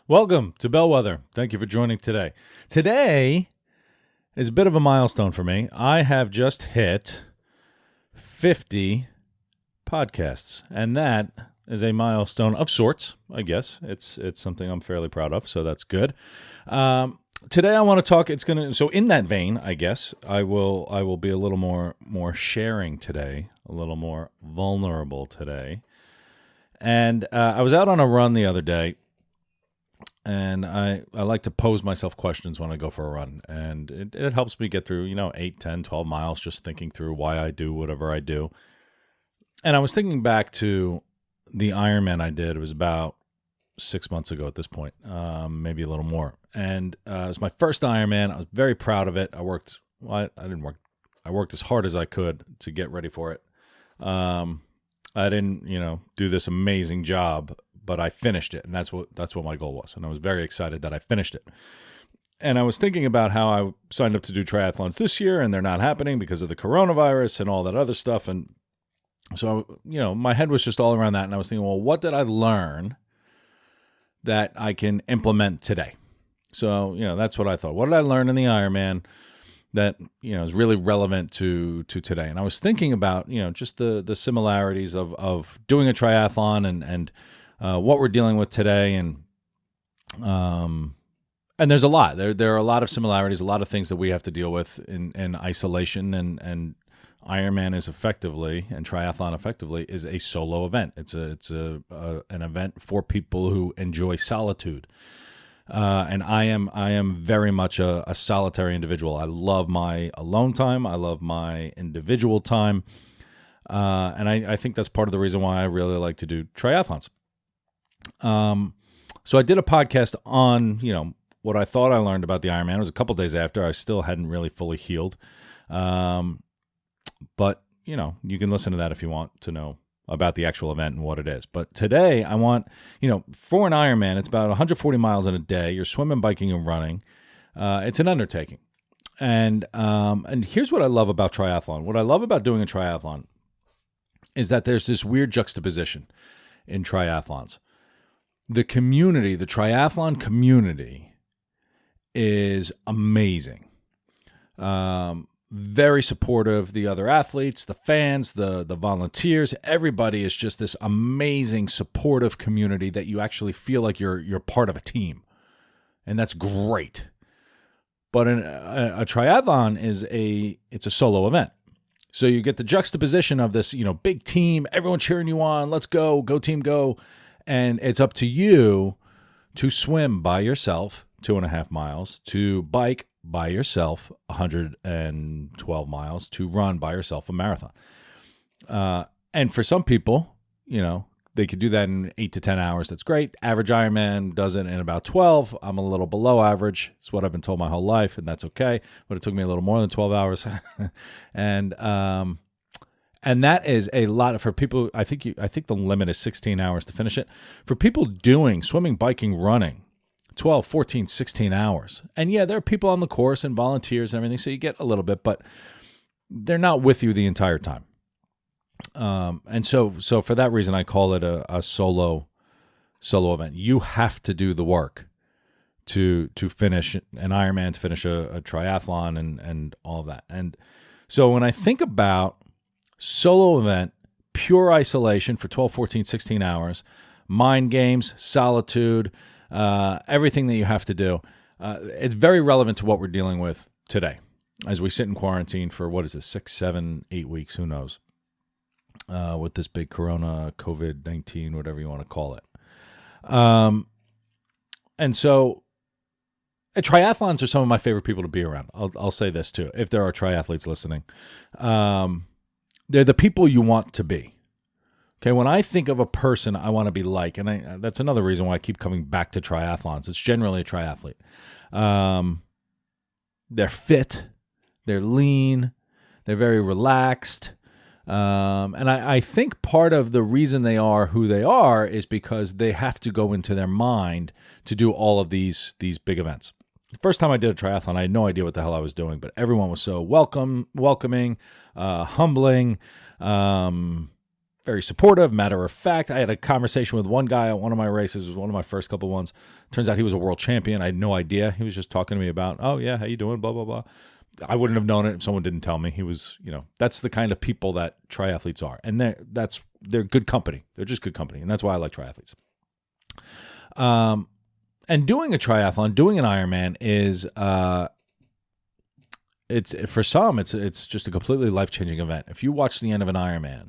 Welcome to Bellwether. Thank you for joining today. Today is a bit of a milestone for me. I have just hit 50 podcasts, and that is a milestone of sorts, I guess. It's something I'm fairly proud of, so that's good. Today I want to talk. So in that vein, I guess I will be a little more sharing today, a little more vulnerable today. And I was out on a run the other day. And I like to pose myself questions when I go for a run. And it helps me get through, 8, 10, 12 miles, just thinking through why I do whatever I do. And I was thinking back to the Ironman I did. It was about 6 months ago at this point, maybe a little more. And it was my first Ironman. I was very proud of it. I worked as hard as I could to get ready for it. I didn't, do this amazing job, but I finished it, and that's what my goal was. And I was very excited that I finished it. And I was thinking about how I signed up to do triathlons this year, and they're not happening because of the coronavirus and all that other stuff. And so, my head was just all around that. And I was thinking, well, what did I learn that I can implement today? So, that's what I thought. What did I learn in the Ironman that, is really relevant to today? And I was thinking about, just the similarities of doing a triathlon and what we're dealing with today, and there's a lot. There are a lot of similarities, a lot of things that we have to deal with in isolation, and Ironman is effectively, and triathlon effectively, is a solo event. It's an event for people who enjoy solitude, and I am very much a solitary individual. I love my alone time. I love my individual time, and I think that's part of the reason why I really like to do triathlons. So I did a podcast on, what I thought I learned about the Ironman. It was a couple days after. I still hadn't really fully healed. But, you can listen to that if you want to know about the actual event and what it is. But today I want, for an Ironman, it's about 140 miles in a day. You're swimming, biking, and running. It's an undertaking. And here's what I love about triathlon. What I love about doing a triathlon is that there's this weird juxtaposition in triathlons. The community, the triathlon community, is amazing. Very supportive. The other athletes, the fans, the volunteers, everybody is just this amazing, supportive community that you actually feel like you're part of a team, and that's great. But a triathlon it's a solo event, so you get the juxtaposition of this, big team, everyone cheering you on. Let's go team, go. And it's up to you to swim by yourself 2.5 miles, to bike by yourself 112 miles, to run by yourself a marathon. And for some people, they could do that in 8 to 10 hours. That's great. Average Ironman does it in about 12. I'm a little below average. It's what I've been told my whole life, and that's okay. But it took me a little more than 12 hours. And that is a lot for people. I think the limit is 16 hours to finish it. For people doing swimming, biking, running, 12, 14, 16 hours. And yeah, there are people on the course and volunteers and everything, so you get a little bit, but they're not with you the entire time. And so for that reason, I call it a solo event. You have to do the work to finish an Ironman, to finish a triathlon, and all of that. And so when I think about solo event, pure isolation for 12, 14, 16 hours, mind games, solitude, everything that you have to do. It's very relevant to what we're dealing with today as we sit in quarantine for, 6, 7, 8 weeks, who knows, with this big corona, COVID-19, whatever you want to call it. And so triathlons are some of my favorite people to be around. I'll say this too, if there are triathletes listening. They're the people you want to be. Okay, when I think of a person I want to be like, and that's another reason why I keep coming back to triathlons. It's generally a triathlete. They're fit, they're lean, they're very relaxed. And I think part of the reason they are who they are is because they have to go into their mind to do all of these big events. The first time I did a triathlon, I had no idea what the hell I was doing, but everyone was so welcoming, humbling, very supportive, matter of fact. I had a conversation with one guy at one of my races. It was one of my first couple ones. Turns out he was a world champion. I had no idea. He was just talking to me about, oh, yeah, how you doing, blah, blah, blah. I wouldn't have known it if someone didn't tell me. He was, that's the kind of people that triathletes are. And they're good company. They're just good company. And that's why I like triathletes. And doing a triathlon, doing an Ironman is, it's for some, it's just a completely life-changing event. If you watch the end of an Ironman,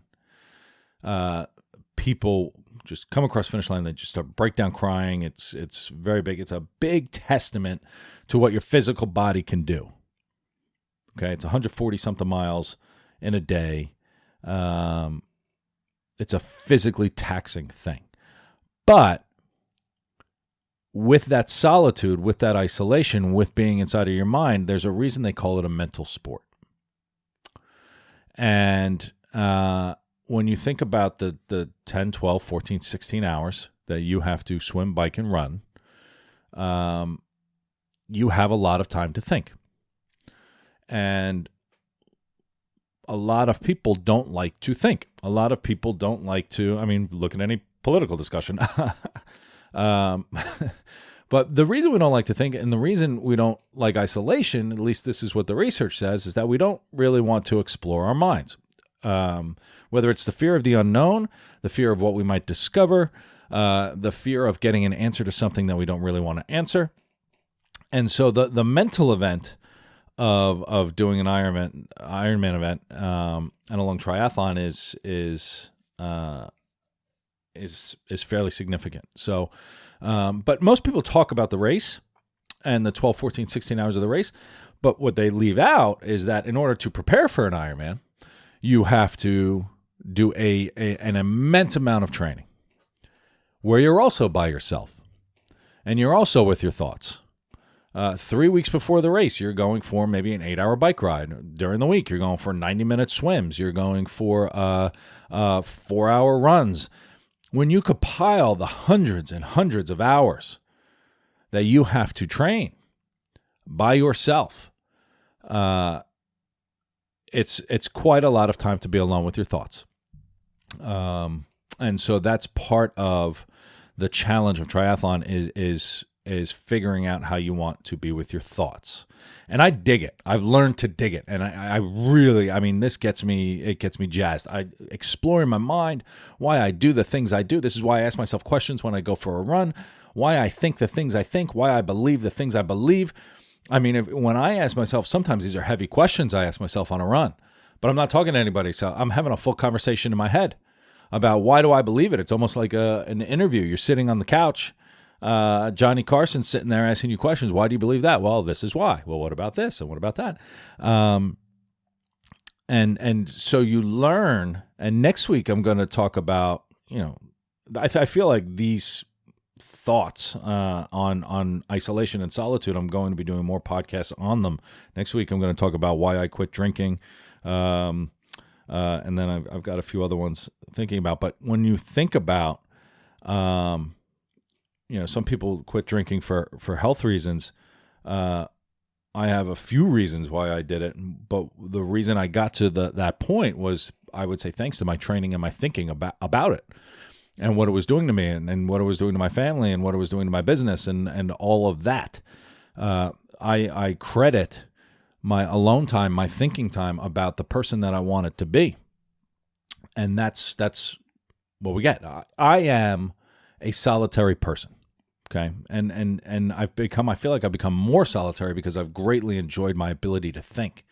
people just come across the finish line, they just start break down crying. It's very big. It's a big testament to what your physical body can do. Okay, it's 140 something miles in a day. It's a physically taxing thing. But with that solitude, with that isolation, with being inside of your mind, there's a reason they call it a mental sport. And when you think about the 10, 12, 14, 16 hours that you have to swim, bike, and run, you have a lot of time to think. And a lot of people don't like to think. A lot of people don't like to, look at any political discussion. But the reason we don't like to think, and the reason we don't like isolation, at least this is what the research says, is that we don't really want to explore our minds. Whether it's the fear of the unknown, the fear of what we might discover, the fear of getting an answer to something that we don't really want to answer. And so the mental event of doing an Ironman event and a long triathlon is fairly significant. So, but most people talk about the race and the 12, 14, 16 hours of the race. But what they leave out is that in order to prepare for an Ironman, you have to do an immense amount of training where you're also by yourself and you're also with your thoughts. 3 weeks before the race, you're going for maybe an 8-hour bike ride. During the week, you're going for 90-minute swims. You're going for 4-hour runs. When you compile the hundreds and hundreds of hours that you have to train by yourself, it's quite a lot of time to be alone with your thoughts. And so that's part of the challenge of triathlon is figuring out how you want to be with your thoughts. And I dig it. I've learned to dig it. And I really, this gets me jazzed. I explore in my mind why I do the things I do. This is why I ask myself questions when I go for a run, why I think the things I think, why I believe the things I believe. When I ask myself, sometimes these are heavy questions I ask myself on a run, but I'm not talking to anybody. So I'm having a full conversation in my head about why do I believe it? It's almost like an interview. You're sitting on the couch. Johnny Carson's sitting there asking you questions. Why do you believe that? Well, this is why. Well, what about this? And what about that? And so you learn. And next week I'm going to talk about, I feel like these thoughts on isolation and solitude, I'm going to be doing more podcasts on them. Next week I'm going to talk about why I quit drinking. And then I've got a few other ones thinking about. But when you think about some people quit drinking for health reasons. I have a few reasons why I did it, but the reason I got to that point was, I would say, thanks to my training and my thinking about it and what it was doing to me and what it was doing to my family and what it was doing to my business and all of that. I credit my alone time, my thinking time about the person that I wanted to be. And that's what we get. I am a solitary person. Okay. And I feel like I've become more solitary because I've greatly enjoyed my ability to think.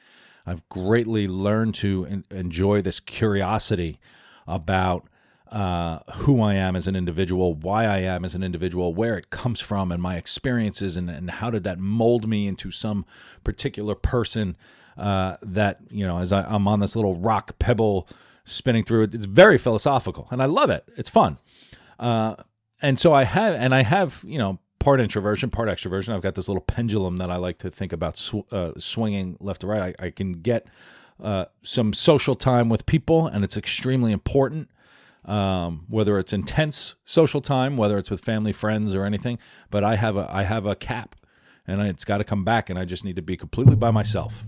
I've greatly learned to enjoy this curiosity about who I am as an individual, why I am as an individual, where it comes from, and my experiences, and how did that mold me into some particular person that, as I'm on this little rock pebble spinning through it. It's very philosophical, and I love it. It's fun. And so I have, part introversion, part extroversion. I've got this little pendulum that I like to think about swinging left to right. I can get some social time with people, and it's extremely important, whether it's intense social time, whether it's with family, friends, or anything. But I have a cap, and it's got to come back, and I just need to be completely by myself.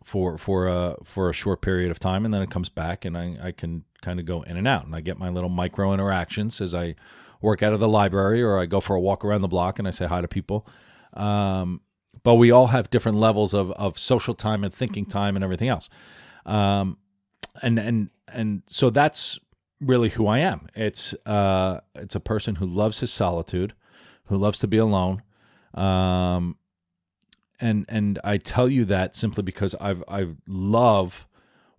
for a short period of time, and then it comes back, and I can kind of go in and out, and I get my little micro interactions as I work out of the library, or I go for a walk around the block and I say hi to people. But we all have different levels of social time and thinking time and everything else. And so that's really who I am. It's a person who loves his solitude, who loves to be alone. And I tell you that simply because I love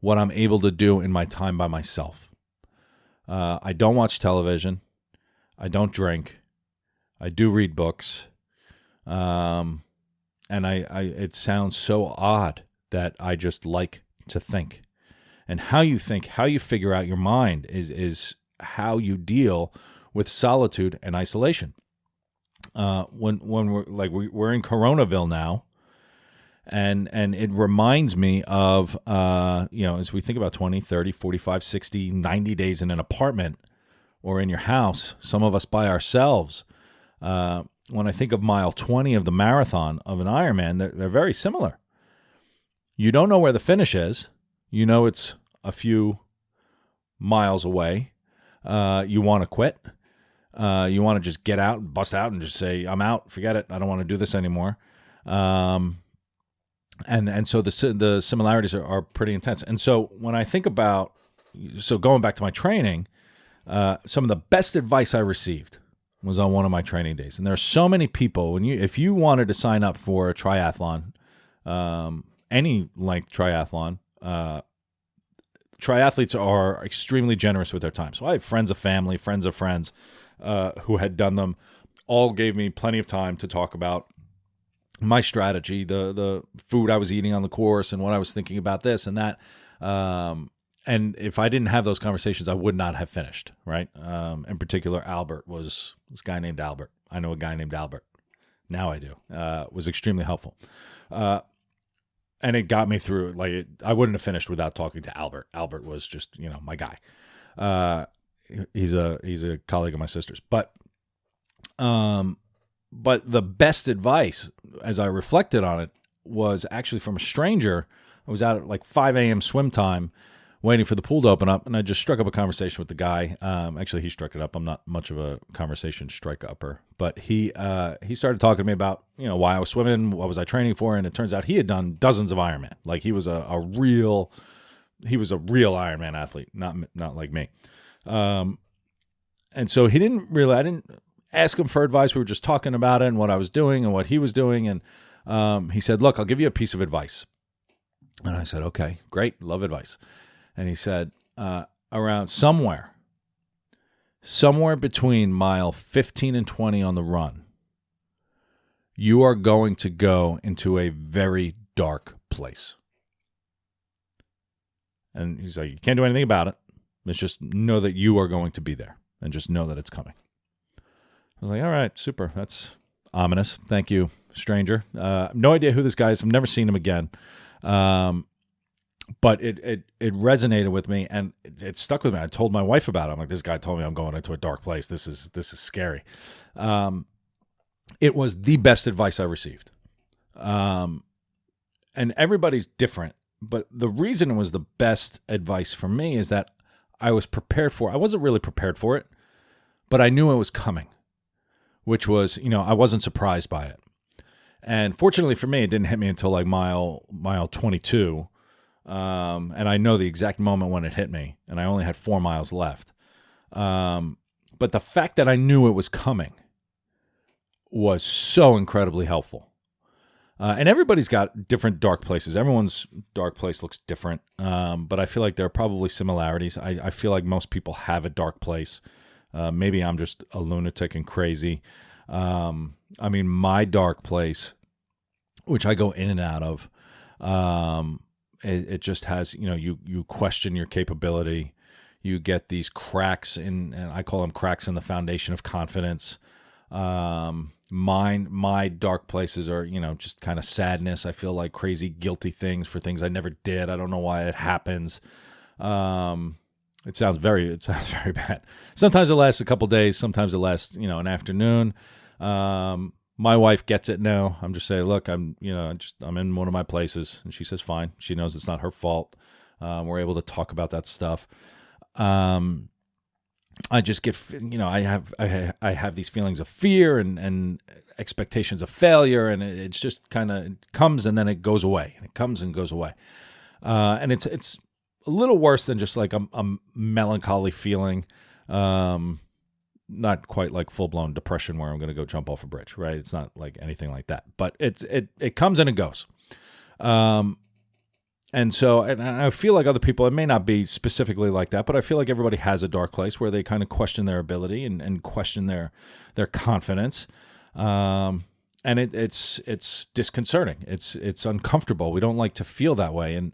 what I'm able to do in my time by myself. I don't watch television. I don't drink. I do read books. And it sounds so odd that I just like to think. And how you think, how you figure out your mind is how you deal with solitude and isolation. When we're in Coronaville now, and it reminds me of, as we think about 20, 30, 45, 60, 90 days in an apartment or in your house, some of us by ourselves. When I think of mile 20 of the marathon of an Ironman, they're very similar. You don't know where the finish is. You know it's a few miles away. You want to quit. You want to just get out and bust out and just say, I'm out, forget it. I don't want to do this anymore. And so the similarities are pretty intense. And so when I think about, going back to my training, some of the best advice I received was on one of my training days. And there are so many people, if you wanted to sign up for a triathlon, any length triathlon, triathletes are extremely generous with their time. So I have friends of family, friends of friends who had done them, all gave me plenty of time to talk about my strategy, the food I was eating on the course, and what I was thinking about this and that. And if I didn't have those conversations, I would not have finished, right? In particular, Albert was this guy named Albert. I know a guy named Albert. Now I do. Was extremely helpful. And it got me through. I wouldn't have finished without talking to Albert. Albert was just, my guy. He's a colleague of my sister's. But the best advice, as I reflected on it, was actually from a stranger. I was out at 5 a.m. swim time, waiting for the pool to open up, and I just struck up a conversation with the guy. Actually, he struck it up. I'm not much of a conversation strike-upper, but he started talking to me about why I was swimming, what was I training for, and it turns out he had done dozens of Ironman. He was a real Ironman athlete, not like me. And so I didn't ask him for advice. We were just talking about it and what I was doing and what he was doing, and he said, "Look, I'll give you a piece of advice." And I said, "Okay, great, love advice." And he said, around somewhere between mile 15 and 20 on the run, you are going to go into a very dark place. And he's like, you can't do anything about it. Let's just know that you are going to be there and just know that it's coming. I was like, all right, super. That's ominous. Thank you, stranger. No idea who this guy is. I've never seen him again. But it resonated with me, and it stuck with me. I told my wife about it. I'm like, this guy told me I'm going into a dark place. This is scary. It was the best advice I received. And everybody's different, but the reason it was the best advice for me is that I was prepared for it. I wasn't really prepared for it, but I knew it was coming, which was, I wasn't surprised by it. And fortunately for me, it didn't hit me until mile 22. And I know the exact moment when it hit me, and I only had 4 miles left. But the fact that I knew it was coming was so incredibly helpful. And everybody's got different dark places. Everyone's dark place looks different. But I feel like there are probably similarities. I feel like most people have a dark place. Maybe I'm just a lunatic and crazy. My dark place, which I go in and out of, it just has, you question your capability. You get these cracks and I call them cracks in the foundation of confidence. My dark places are, just kind of sadness. I feel like crazy, guilty things for things I never did. I don't know why it happens. It sounds very bad. Sometimes it lasts a couple days. Sometimes it lasts, an afternoon. My wife gets it now. I'm just saying, look, I'm in one of my places, and she says, fine. She knows it's not her fault. We're able to talk about that stuff. I just get, I have these feelings of fear and expectations of failure, and it's just kind of comes and then it goes away, and it comes and goes away. And it's a little worse than just like a melancholy feeling. Not quite like full-blown depression where I'm going to go jump off a bridge, right? It's not like anything like that, but it comes and it goes. And I feel like other people, it may not be specifically like that, but I feel like everybody has a dark place where they kind of question their ability and question their confidence. And it's disconcerting. It's uncomfortable. We don't like to feel that way. And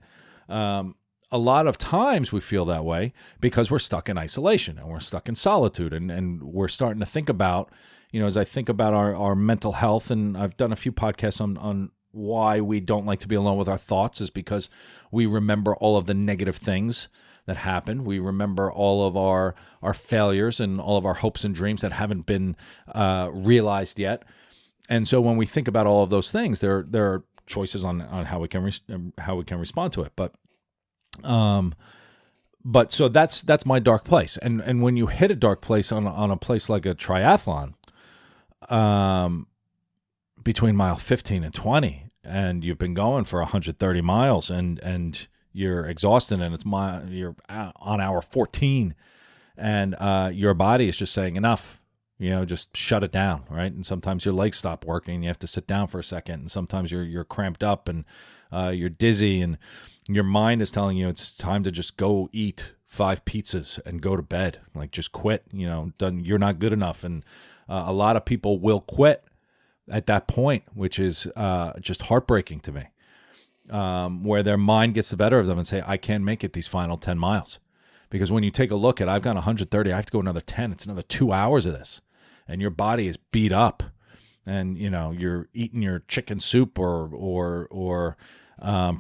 a lot of times we feel that way because we're stuck in isolation and we're stuck in solitude. And we're starting to think about, as I think about our mental health, and I've done a few podcasts on why we don't like to be alone with our thoughts, is because we remember all of the negative things that happen. We remember all of our failures and all of our hopes and dreams that haven't been realized yet. And so when we think about all of those things, there are choices on how we can respond to it. But so that's my dark place. And when you hit a dark place on a place like a triathlon, between mile 15 and 20, and you've been going for 130 miles and you're exhausted, and you're on hour 14, and your body is just saying enough, just shut it down, right? And sometimes your legs stop working, you have to sit down for a second, and sometimes you're cramped up and you're dizzy, and your mind is telling you it's time to just go eat 5 pizzas and go to bed, like just quit, you're not good enough. And a lot of people will quit at that point, which is just heartbreaking to me, where their mind gets the better of them and say, I can't make it these final 10 miles. Because when you take a look at, I've gone 130, I have to go another 10. It's another 2 hours of this. And your body is beat up. And, you're eating your chicken soup or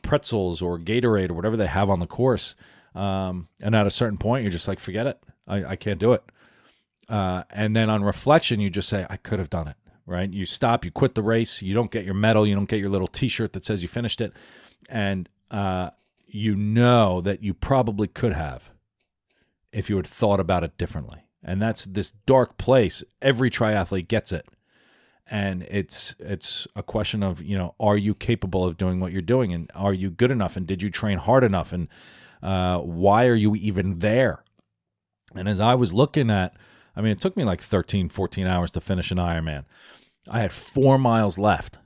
pretzels or Gatorade or whatever they have on the course. And at a certain point, you're just like, forget it. I can't do it. And then on reflection, you just say, I could have done it. Right? You stop, you quit the race, you don't get your medal, you don't get your little t-shirt that says you finished it. And you know that you probably could have if you had thought about it differently. And that's this dark place. Every triathlete gets it. And it's a question of, are you capable of doing what you're doing? And are you good enough? And did you train hard enough? And why are you even there? And as I was looking at, it took me like 13, 14 hours to finish an Ironman. I had 4 miles left,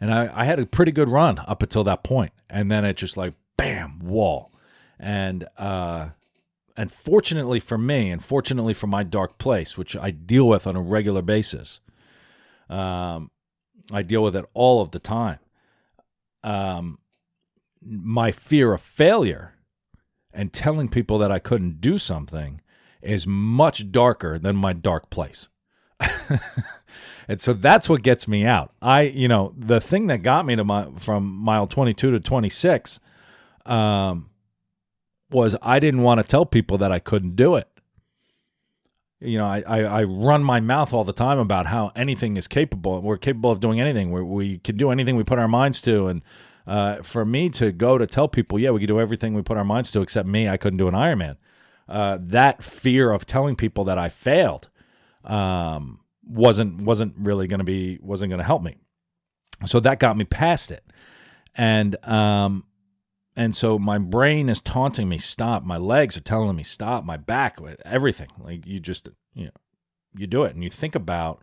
and I had a pretty good run up until that point. And then it just like, bam, wall. And fortunately for me, and fortunately for my dark place, which I deal with on a regular basis, I deal with it all of the time. My fear of failure and telling people that I couldn't do something is much darker than my dark place. And so that's what gets me out. The thing that got me from mile 22 to 26 was I didn't want to tell people that I couldn't do it. I run my mouth all the time about how anything is capable. We're capable of doing anything. We can do anything we put our minds to. And for me to go to tell people, yeah, we can do everything we put our minds to, except me, I couldn't do an Ironman. That fear of telling people that I failed wasn't really going to help me. So that got me past it. And so my brain is taunting me, stop. My legs are telling me stop. My back, everything. Like you just, you do it, and you think about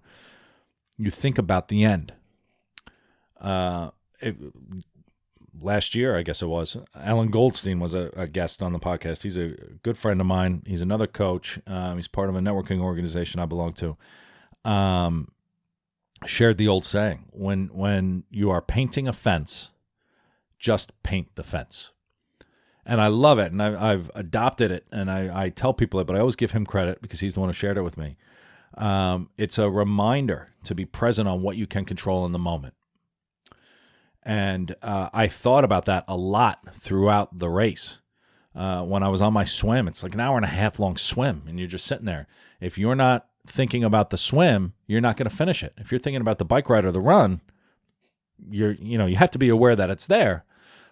the end. Last year, I guess it was, Alan Goldstein was a guest on the podcast. He's a good friend of mine. He's another coach. He's part of a networking organization I belong to. Shared the old saying, when you are painting a fence, just paint the fence. And I love it, and I've adopted it, and I tell people it, but I always give him credit because he's the one who shared it with me. It's a reminder to be present on what you can control in the moment. And I thought about that a lot throughout the race. When I was on my swim, it's like an hour and a half long swim, and you're just sitting there. If you're not thinking about the swim, you're not going to finish it. If you're thinking about the bike ride or the run, you have to be aware that it's there.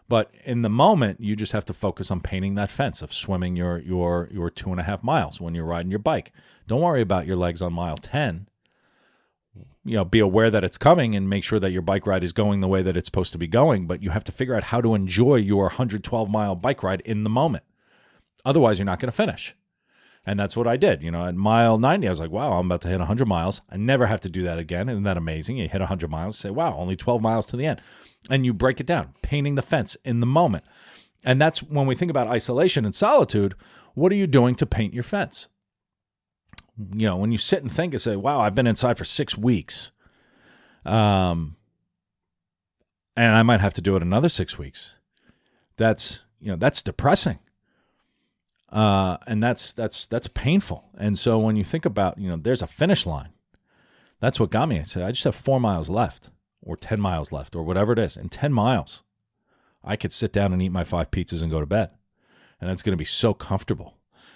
But in the moment, you just have to focus on painting that fence of swimming your 2.5 miles when you're riding your bike. Don't worry about your legs on mile 10. Be aware that it's coming and make sure that your bike ride is going the way that it's supposed to be going. But you have to figure out how to enjoy your 112-mile bike ride in the moment. Otherwise, you're not going to finish. And that's what I did. At mile 90, I was like, wow, I'm about to hit 100 miles. I never have to do that again. Isn't that amazing? You hit 100 miles, say, wow, only 12 miles to the end. And you break it down, painting the fence in the moment. And that's when we think about isolation and solitude, what are you doing to paint your fence? When you sit and think and say, wow, I've been inside for 6 weeks. And I might have to do it another 6 weeks. That's depressing. And that's painful. And so when you think about, there's a finish line, that's what got me. I said, I just have 4 miles left or 10 miles left or whatever it is. In 10 miles, I could sit down and eat my 5 pizzas and go to bed. And it's going to be so comfortable.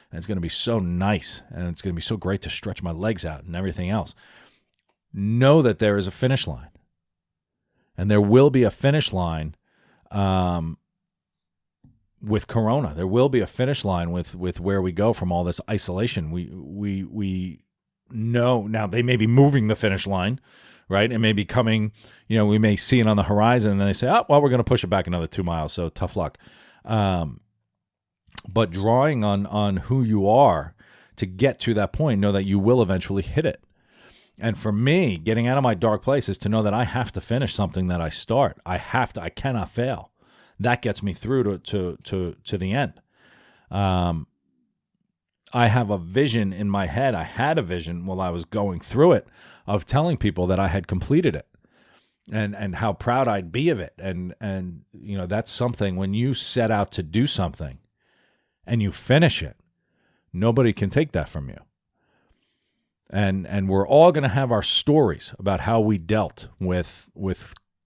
And it's going to be so nice. And it's going to be so great to stretch my legs out and everything else. Know that there is a finish line. And there will be a finish line, with Corona. There will be a finish line with where we go from all this isolation. We know now they may be moving the finish line, right? It may be coming, we may see it on the horizon and then they say, oh, well, we're going to push it back another 2 miles. So tough luck. But drawing on who you are to get to that point, know that you will eventually hit it. And for me, getting out of my dark place is to know that I have to finish something that I start. I cannot fail. That gets me through to the end. I have a vision in my head. I had a vision while I was going through it of telling people that I had completed it and how proud I'd be of it. And that's something when you set out to do something and you finish it, nobody can take that from you. And we're all going to have our stories about how we dealt with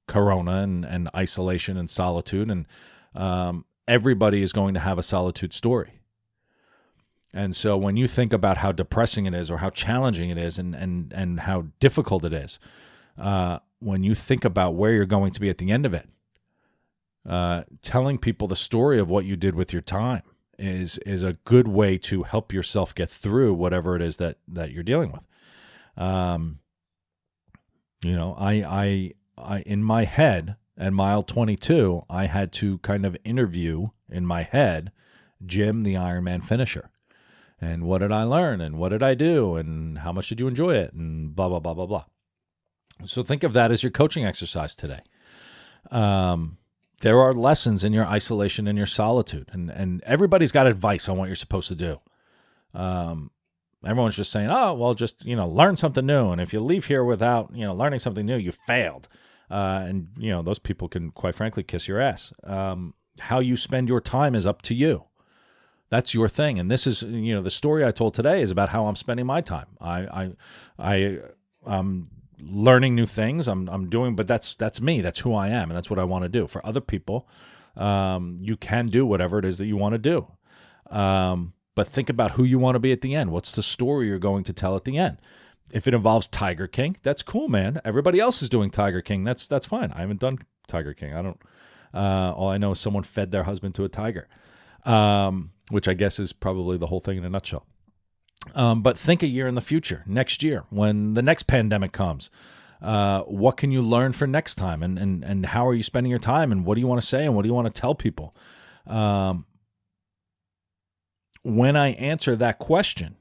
Corona and isolation and solitude, and everybody is going to have a solitude story. And so when you think about how depressing it is or how challenging it is and how difficult it is, when you think about where you're going to be at the end of it, telling people the story of what you did with your time is a good way to help yourself get through whatever it is that you're dealing with. I in my head at mile 22, I had to kind of interview in my head Jim, the Ironman finisher. And what did I learn? And what did I do? And how much did you enjoy it? And blah, blah, blah, blah, blah. So think of that as your coaching exercise today. There are lessons in your isolation and your solitude. And everybody's got advice on what you're supposed to do. Everyone's just saying, oh, well, just, learn something new. And if you leave here without, learning something new, you failed. And those people can, quite frankly, kiss your ass. How you spend your time is up to you. That's your thing. And this is, the story I told today is about how I'm spending my time. I'm learning new things. I'm doing, but that's me. That's who I am. And that's what I want to do. For other people, you can do whatever it is that you want to do. But think about who you want to be at the end. What's the story you're going to tell at the end? If it involves Tiger King, that's cool, man. Everybody else is doing Tiger King. That's fine. I haven't done Tiger King. I don't. All I know is someone fed their husband to a tiger, which I guess is probably the whole thing in a nutshell. But think a year in the future, next year, when the next pandemic comes. What can you learn for next time? And how are you spending your time? And what do you want to say? And what do you want to tell people? When I answer that question,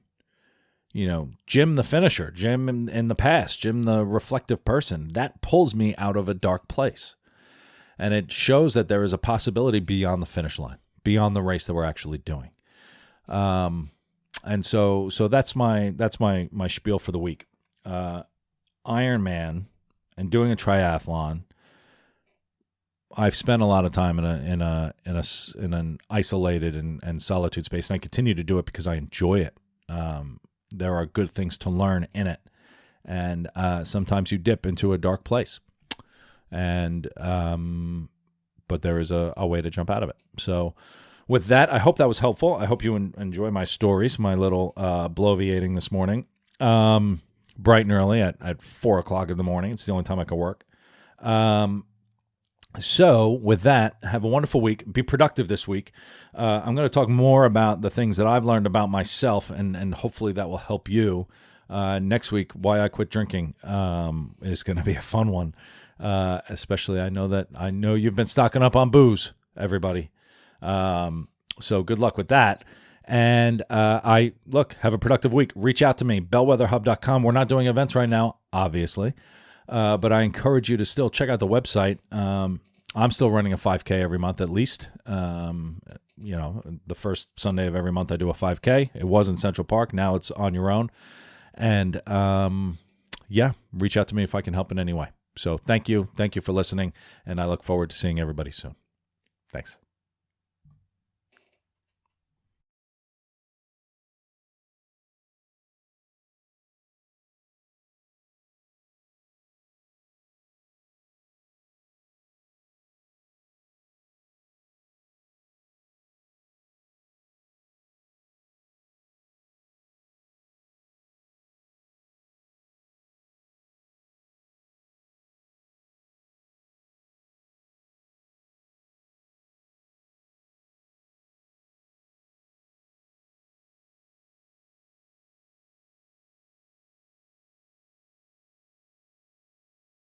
Jim the finisher, Jim in the past, Jim the reflective person, that pulls me out of a dark place. And it shows that there is a possibility beyond the finish line, beyond the race that we're actually doing. And so that's my spiel for the week. Ironman and doing a triathlon. I've spent a lot of time in an isolated and solitude space, and I continue to do it because I enjoy it. There are good things to learn in it, and sometimes you dip into a dark place, and but there is a way to jump out of it. So, with that, I hope that was helpful. I hope you enjoy my stories, my little bloviating this morning. bright and early at 4 o'clock in the morning. It's the only time I can work. So with that, have a wonderful week. Be productive this week. I'm going to talk more about the things that I've learned about myself, and hopefully that will help you. Next week, why I quit drinking is going to be a fun one. Especially I know you've been stocking up on booze, everybody. So good luck with that. And have a productive week. Reach out to me, bellwetherhub.com. We're not doing events right now, obviously. But I encourage you to still check out the website. I'm still running a 5K every month at least. The first Sunday of every month I do a 5K. It was in Central Park. Now it's on your own. And reach out to me if I can help in any way. So thank you. Thank you for listening. And I look forward to seeing everybody soon. Thanks.